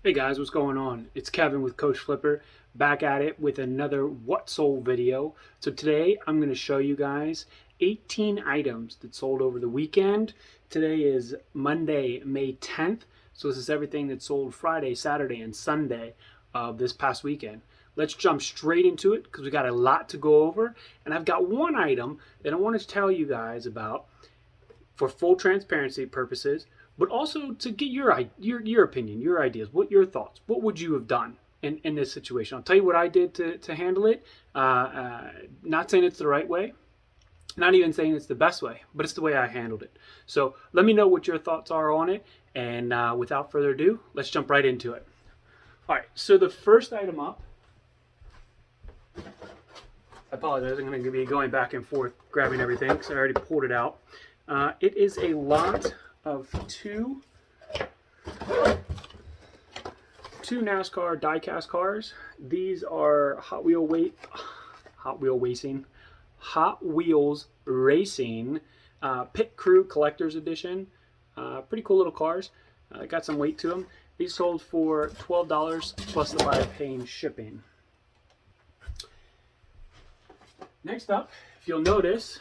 Hey guys, what's going on? It's Kevin with Coach Flipper, back at it with another What Sold video. So today I'm going to show you guys 18 items that sold over the weekend. Today is Monday, May 10th. So this is everything that sold Friday, Saturday, and Sunday of this past weekend. Let's jump straight into it because we got a lot to go over. And I've got one item that I want to tell you guys about for full transparency purposes, but also to get your opinion, your ideas, what your thoughts, what would you have done in this situation? I'll tell you what I did to handle it. Not saying it's the right way, not even saying it's the best way, but it's the way I handled it. So let me know what your thoughts are on it. And without further ado, let's jump right into it. All right, so the first item up, I apologize, I'm going to be going back and forth grabbing everything because I already pulled it out. It is a lot of two NASCAR die-cast cars. These are Hot Wheels Racing Pit Crew Collector's Edition. Pretty cool little cars. Got some weight to them. These sold for $12 plus the buyer paying shipping. Next up, if you'll notice,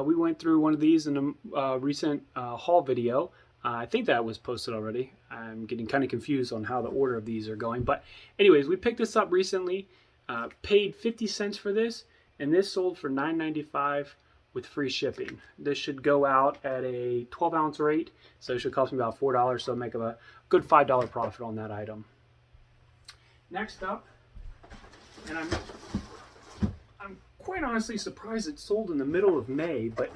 we went through one of these in a recent haul video. I think that was posted already. I'm getting kind of confused on how the order of these are going. But anyways, we picked this up recently, paid 50 cents for this, and this sold for $9.95 with free shipping. This should go out at a 12-ounce rate, so it should cost me about $4, so make a good $5 profit on that item. Next up, and I'm quite honestly surprised it sold in the middle of May, but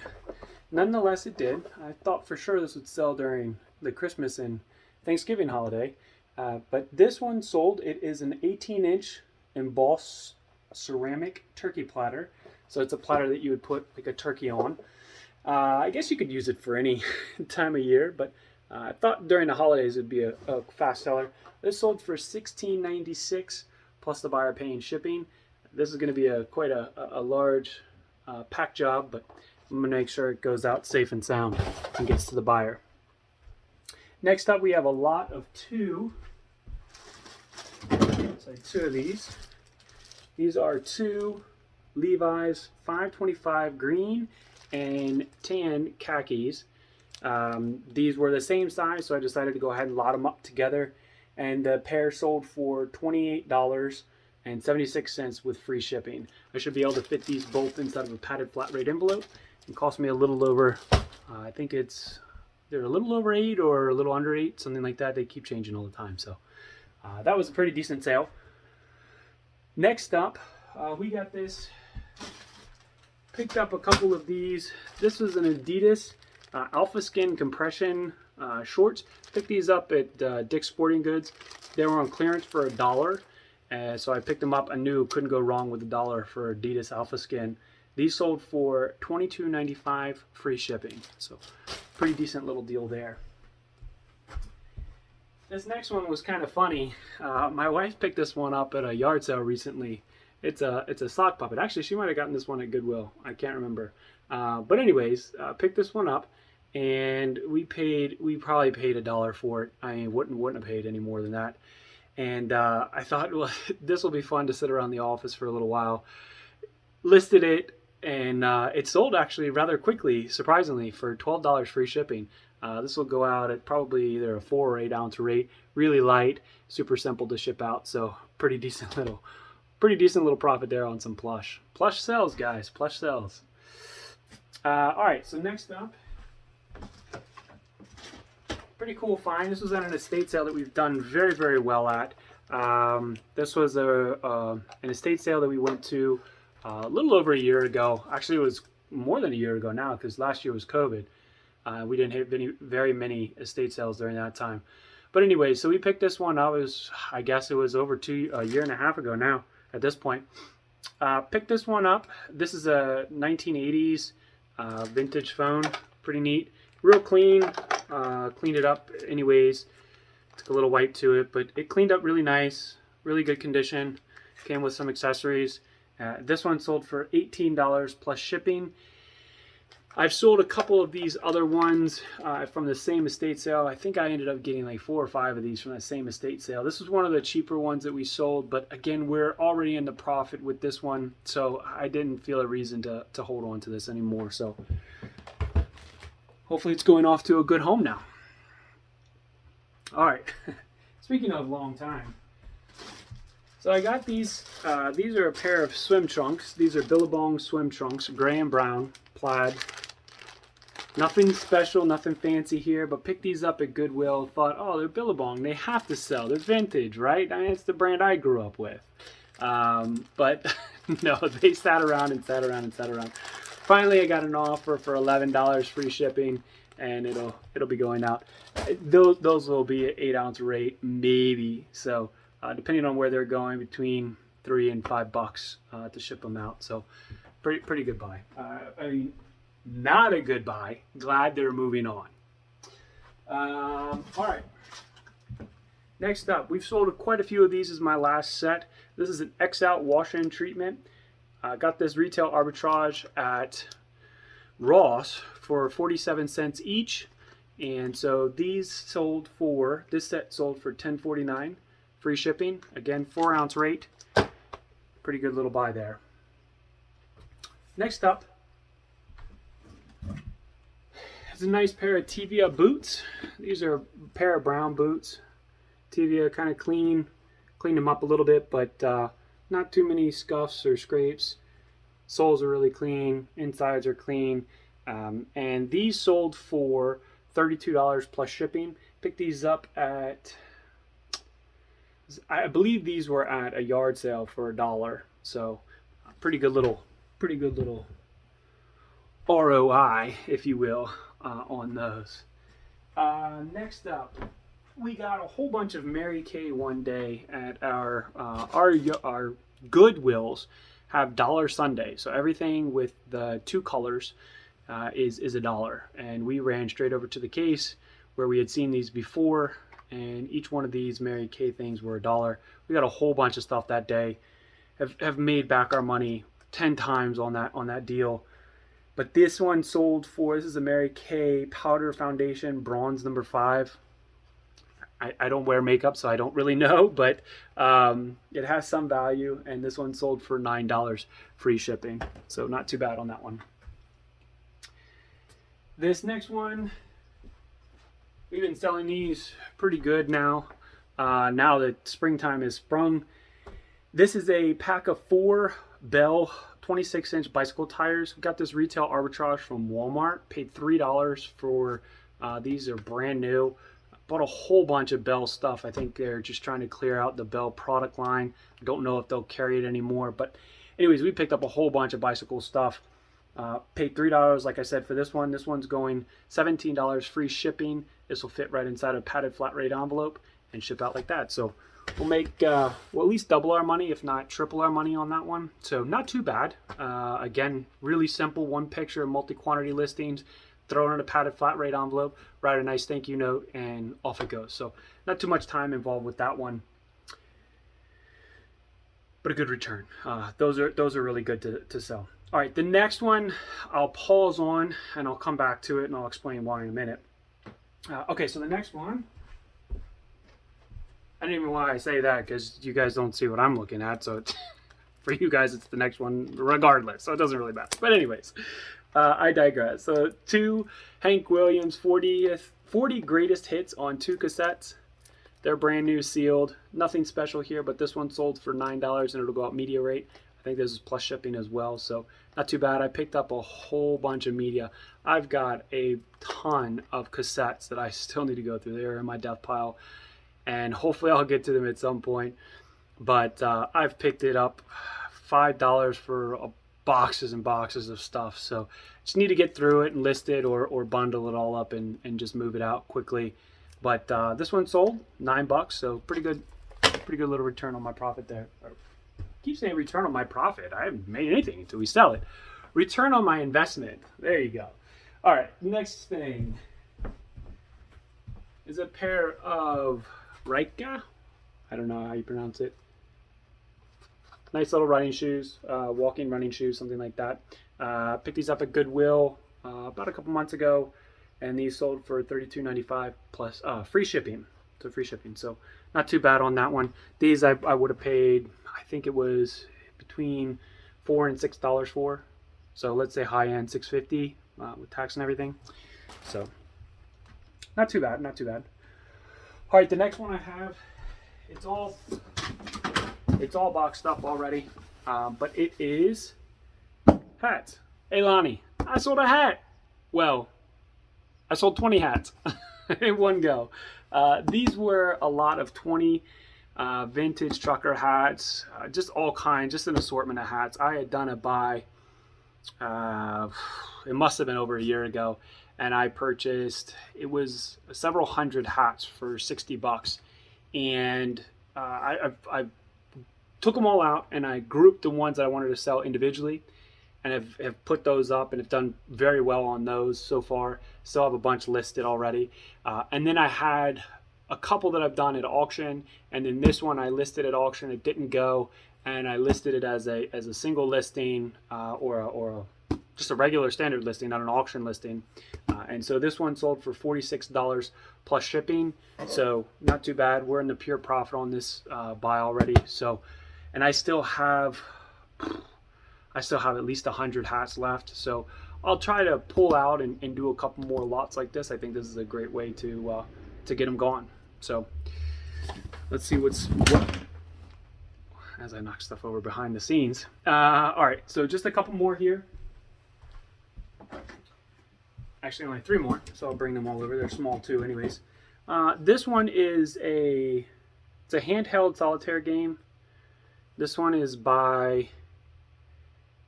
nonetheless it did. I thought for sure this would sell during the Christmas and Thanksgiving holiday, but this one sold. It is an 18-inch embossed ceramic turkey platter. So it's a platter that you would put like a turkey on. I guess you could use it for any time of year, but I thought during the holidays it would be a fast seller. This sold for $16.96 plus the buyer paying shipping. This is going to be quite a large pack job, but I'm going to make sure it goes out safe and sound and gets to the buyer. Next up, we have a lot of two of these. These are two Levi's 525 green and tan khakis. These were the same size, so I decided to go ahead and lot them up together. And the pair sold for $28.76 with free shipping. I should be able to fit these both inside of a padded flat rate envelope. It cost me a little over, I think they're a little over 8 or a little under 8, something like that. They keep changing all the time, so that was a pretty decent sale. Next up, we got this. Picked up a couple of these. This was an Adidas Alpha Skin compression shorts. Picked these up at Dick's Sporting Goods. They were on clearance for $1. So I picked them up. I knew couldn't go wrong with $1 for Adidas Alpha Skin. These sold for $22.95 free shipping. So pretty decent little deal there. This next one was kind of funny. My wife picked this one up at a yard sale recently. It's a sock puppet. Actually, she might have gotten this one at Goodwill. I can't remember. But anyways, picked this one up, and we probably paid $1 for it. I wouldn't have paid any more than that. And I thought, well, this will be fun to sit around the office for a little while. Listed it, and it sold actually rather quickly, surprisingly, for $12 free shipping. This will go out at probably either a 4 or 8 ounce rate. Really light, super simple to ship out. So pretty decent little profit there on some plush. Plush sells, guys. Plush sells. All right. So next up, pretty cool find. This was at an estate sale that we've done very, very well at. This was an estate sale that we went to a little over a year ago. Actually, it was more than a year ago now because last year was COVID. We didn't have very many estate sales during that time. But anyway, so we picked this one up. I guess it was over a year and a half ago now at this point. Picked this one up. This is a 1980s vintage phone. Pretty neat. Real clean. Cleaned it up anyways. Took a little wipe to it, but it cleaned up really nice. Really good condition. Came with some accessories. This one sold for $18 plus shipping. I've sold a couple of these other ones from the same estate sale. I think I ended up getting like 4 or 5 of these from that same estate sale. This was one of the cheaper ones that we sold, but again, we're already in the profit with this one, so I didn't feel a reason to hold on to this anymore. So hopefully it's going off to a good home now. All right, speaking of long time, so I got these. These are a pair of swim trunks. These are Billabong swim trunks, gray and brown, plaid. Nothing special, nothing fancy here, but picked these up at Goodwill. Thought, oh, they're Billabong. They have to sell. They're vintage, right? I mean, it's the brand I grew up with. But no, they sat around and sat around and sat around. Finally, I got an offer for $11 free shipping, and it'll be going out. Those will be an 8-ounce rate, maybe. So depending on where they're going, between $3 and $5 to ship them out. So pretty good buy. I mean, not a good buy. Glad they're moving on. All right. Next up, we've sold quite a few of these. This is my last set. This is an X-Out wash-in treatment. I got this retail arbitrage at Ross for 47 cents each. And so these sold for, this set sold for $10.49, free shipping. Again, 4-ounce rate. Pretty good little buy there. Next up, it's a nice pair of Tevia boots. These are a pair of brown boots. Tevia kind of cleaned them up a little bit, but not too many scuffs or scrapes. Soles are really clean, insides are clean, and these sold for $32 plus shipping. Picked these up at, I believe these were at a yard sale for $1. So pretty good little ROI, if you will, on those. Next up, we got a whole bunch of Mary Kay one day at our Goodwills have Dollar Sunday. So everything with the 2 colors is $1. And we ran straight over to the case where we had seen these before, and each one of these Mary Kay things were $1. We got a whole bunch of stuff that day. Have made back our money 10 times on that deal. But this one sold for, this is a Mary Kay powder foundation, bronze number 5. I don't wear makeup, so I don't really know, but it has some value, and this one sold for $9 free shipping. So not too bad on that one. This next one, we've been selling these pretty good now. Now that springtime is sprung. This is a pack of 4 Bell 26-inch bicycle tires. We got this retail arbitrage from Walmart. Paid $3 for these. Are brand new. Bought a whole bunch of Bell stuff. I think they're just trying to clear out the Bell product line. I don't know if they'll carry it anymore. But anyways, we picked up a whole bunch of bicycle stuff. Paid $3, like I said, for this one. This one's going $17 free shipping. This will fit right inside a padded flat rate envelope and ship out like that. So we'll make, we'll at least double our money, if not triple our money on that one. So not too bad. Again, really simple. One picture, multi-quantity listings. Throw it in a padded flat rate envelope, write a nice thank you note, and off it goes. So not too much time involved with that one, but a good return. Those are really good to sell. All right, the next one I'll pause on and I'll come back to it and I'll explain why in a minute. Okay, so the next one, I don't even know why I say that because you guys don't see what I'm looking at. So it's, for you guys, it's the next one regardless. So it doesn't really matter. But anyways. I digress. So 2 Hank Williams 40 greatest hits on 2 cassettes. They're brand new, sealed. Nothing special here, but this one sold for $9 and it'll go out media rate. I think this is plus shipping as well, so not too bad. I picked up a whole bunch of media. I've got a ton of cassettes that I still need to go through. They're in my death pile, and hopefully I'll get to them at some point. But I've picked it up $5 for boxes and boxes of stuff, so just need to get through it and list it or bundle it all up and just move it out quickly. But this one sold $9, so pretty good little return on my profit there. I keep saying return on my profit. I haven't made anything until we sell it. Return on my investment. There you go. All right, next thing is a pair of Rika. I don't know how you pronounce it. Nice little running shoes, walking running shoes, something like that. Picked these up at Goodwill about a couple months ago, and these sold for $32.95 plus free shipping. So free shipping. So not too bad on that one. These I would have paid, I think it was between $4 and $6 for. So let's say high end $6.50 with tax and everything. So not too bad, not too bad. All right, the next one I have, it's all boxed up already, but it is hats. Hey Lonnie, I sold a hat. Well, I sold 20 hats in one go. These were a lot of 20 vintage trucker hats, just all kinds, just an assortment of hats. I had done a buy, it must have been over a year ago, and I purchased, it was several hundred hats for 60 bucks. And I took them all out and I grouped the ones that I wanted to sell individually, and have put those up and have done very well on those so far. Still have a bunch listed already. And then I had a couple that I've done at auction, and then this one I listed at auction. It didn't go, and I listed it as a single listing, or just a regular standard listing, not an auction listing. And so this one sold for $46 plus shipping. So not too bad. We're in the pure profit on this buy already. So, and I still have at least 100 hats left. So I'll try to pull out and do a couple more lots like this. I think this is a great way to get them going. So let's see what as I knock stuff over behind the scenes. All right, so just a couple more here. Actually, only 3 more, so I'll bring them all over. They're small too, anyways. This one is it's a handheld solitaire game. This one is by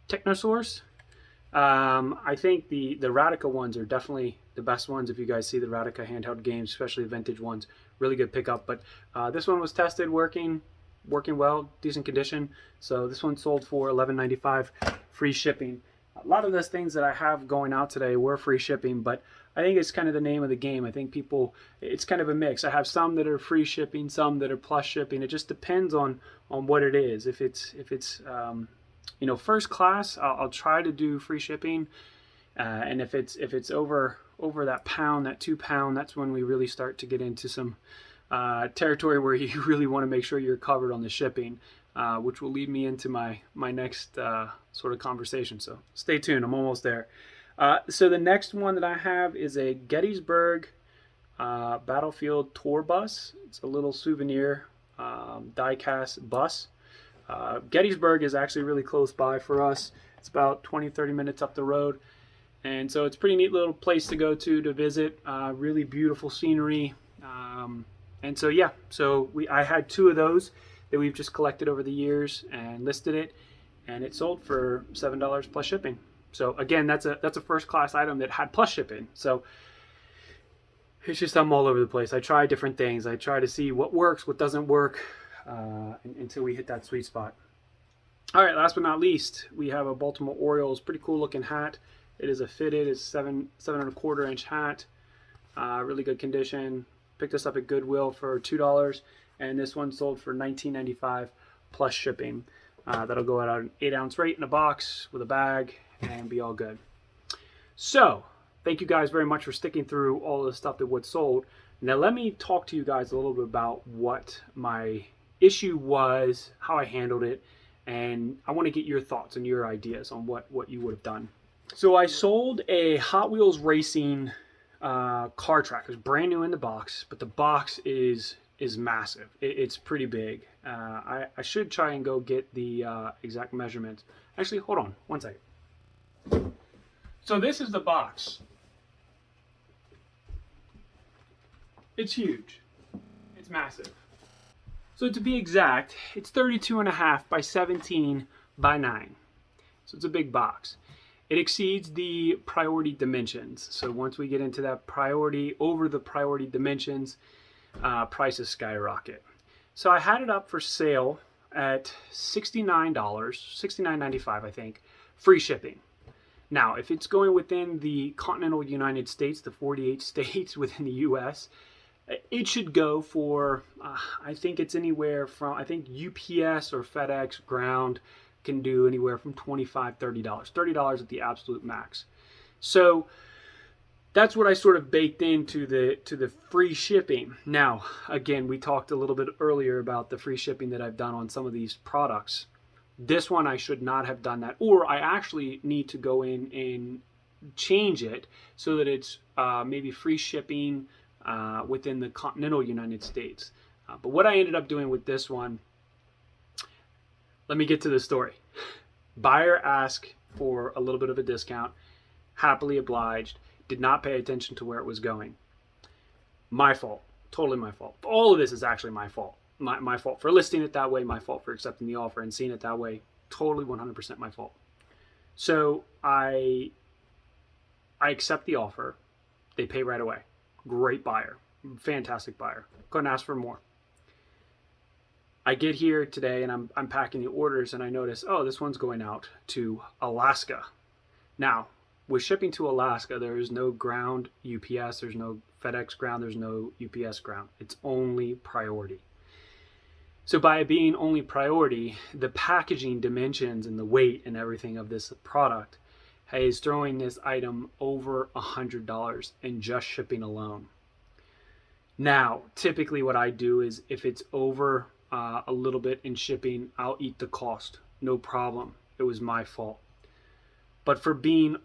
Technosource. I think the Radica ones are definitely the best ones. If you guys see the Radica handheld games, especially the vintage ones, really good pickup. But this one was tested, working well, decent condition. So this one sold for $11.95, free shipping. A lot of those things that I have going out today were free shipping, but I think it's kind of the name of the game. I think it's kind of a mix. I have some that are free shipping, some that are plus shipping. It just depends on what it is. If it's first class, I'll try to do free shipping, and if it's over that pound, that 2 pound, that's when we really start to get into some territory where you really want to make sure you're covered on the shipping, which will lead me into my next sort of conversation. So stay tuned. I'm almost there. So the next one that I have is a Gettysburg Battlefield tour bus. It's a little souvenir die-cast bus. Gettysburg is actually really close by for us. It's about 20-30 minutes up the road, and so it's a pretty neat little place to go to visit. Really beautiful scenery, and so yeah, I had 2 of those that we've just collected over the years and listed it, and it sold for $7 plus shipping. So again, that's a first class item that had plus shipping. So it's just I'm all over the place. I try different things. I try to see what works, what doesn't work, until we hit that sweet spot. All right, last but not least, we have a Baltimore Orioles pretty cool looking hat. It is a fitted, it's 7.25 inch hat, really good condition. Picked this up at Goodwill for $2, and this one sold for $19.95 plus shipping. That'll go at an 8-ounce rate in a box with a bag and be all good. So thank you guys very much for sticking through all the stuff that was sold. Now let me talk to you guys a little bit about what my issue was, how I handled it, and I want to get your thoughts and your ideas on what you would have done. So I sold a Hot Wheels Racing car track. It's brand new in the box, but the box is massive. It's pretty big. I should try and go get the exact measurements. Actually, hold on one second. So this is the box. It's huge. It's massive. So to be exact, it's 32.5 by 17 by 9. So it's a big box. It exceeds the priority dimensions. So once we get into that over the priority dimensions, prices skyrocket. So I had it up for sale at $69, $69.95 I think, free shipping. Now, if it's going within the continental United States, the 48 states within the U.S., it should go for, I think it's anywhere from, I think UPS or FedEx ground can do anywhere from $25, $30. $30 at the absolute max. So that's what I sort of baked into the free shipping. Now, again, we talked a little bit earlier about the free shipping that I've done on some of these products. This one I should not have done that, or I actually need to go in and change it so that it's maybe free shipping within the continental United States. But what I ended up doing with this one, let me get to the story. Buyer asked for a little bit of a discount, happily obliged, did not pay attention to where it was going. My fault, totally my fault. All of this is actually my fault. My fault for listing it that way, my fault for accepting the offer and seeing it that way, totally 100% my fault. So I accept the offer, they pay right away. Great buyer, fantastic buyer, couldn't ask for more. I get here today and I'm packing the orders and I notice, oh, this one's going out to Alaska. Now, with shipping to Alaska, there is no ground UPS, there's no FedEx ground, there's no UPS ground. It's only priority. So by it being only priority, the packaging dimensions and the weight and everything of this product is throwing this item over $100 in just shipping alone. Now, typically what I do is if it's over a little bit in shipping, I'll eat the cost. No problem. It was my fault. But for being,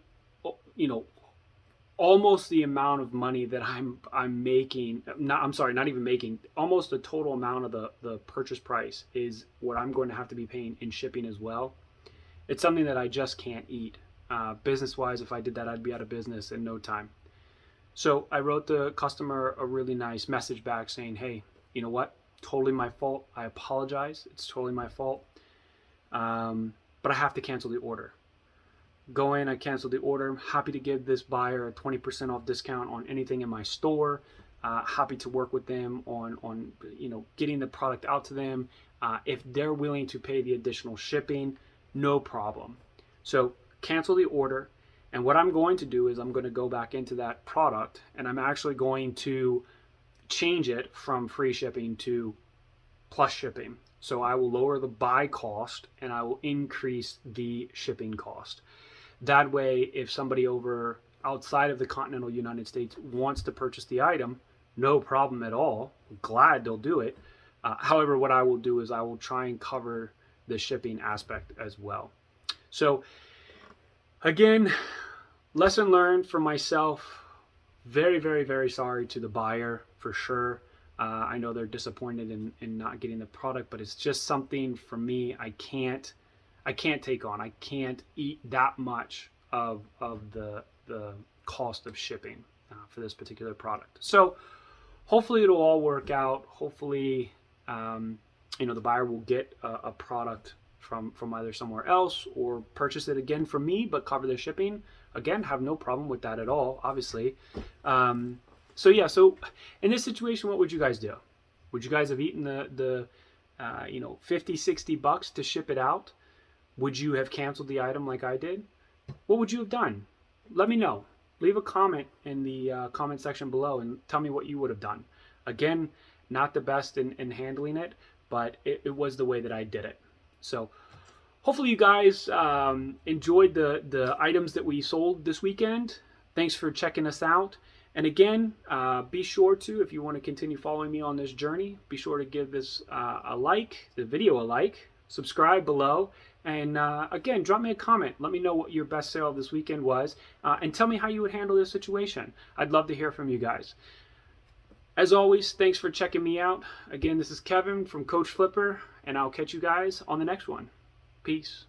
almost the amount of money that I'm making, not even making, almost the total amount of the purchase price is what I'm going to have to be paying in shipping as well. It's something that I just can't eat. Business-wise, if I did that, I'd be out of business in no time. So I wrote the customer a really nice message back saying, hey, you know what? Totally my fault. I apologize. It's totally my fault. But I have to cancel the order. Go in, I cancel the order. I'm happy to give this buyer a 20% off discount on anything in my store. Happy to work with them on getting the product out to them. If they're willing to pay the additional shipping, no problem. So cancel the order. And what I'm going to do is I'm going to go back into that product and I'm actually going to change it from free shipping to plus shipping. So I will lower the buy cost and I will increase the shipping cost. That way, if somebody over outside of the continental United States wants to purchase the item, no problem at all. Glad they'll do it. However, what I will do is I will try and cover the shipping aspect as well. So again, lesson learned for myself. Very, very, very sorry to the buyer for sure. I know they're disappointed in not getting the product, but it's just something for me I can't take on. I can't eat that much of the cost of shipping for this particular product. So hopefully it'll all work out. Hopefully the buyer will get a product from either somewhere else or purchase it again from me, but cover the shipping. Again, have no problem with that at all, obviously. So in this situation, what would you guys do? Would you guys have eaten the $50-$60 to ship it out? Would you have canceled the item like I did? What would you have done? Let me know. Leave a comment in the comment section below and tell me what you would have done. Again, not the best in handling it, but it was the way that I did it. So hopefully you guys enjoyed the items that we sold this weekend. Thanks for checking us out. And again, be sure to, if you want to continue following me on this journey, be sure to give this the video a like, subscribe below, and again, drop me a comment. Let me know what your best sale this weekend was, and tell me how you would handle this situation. I'd love to hear from you guys. As always, thanks for checking me out. Again, this is Kevin from Coach Flipper, and I'll catch you guys on the next one. Peace.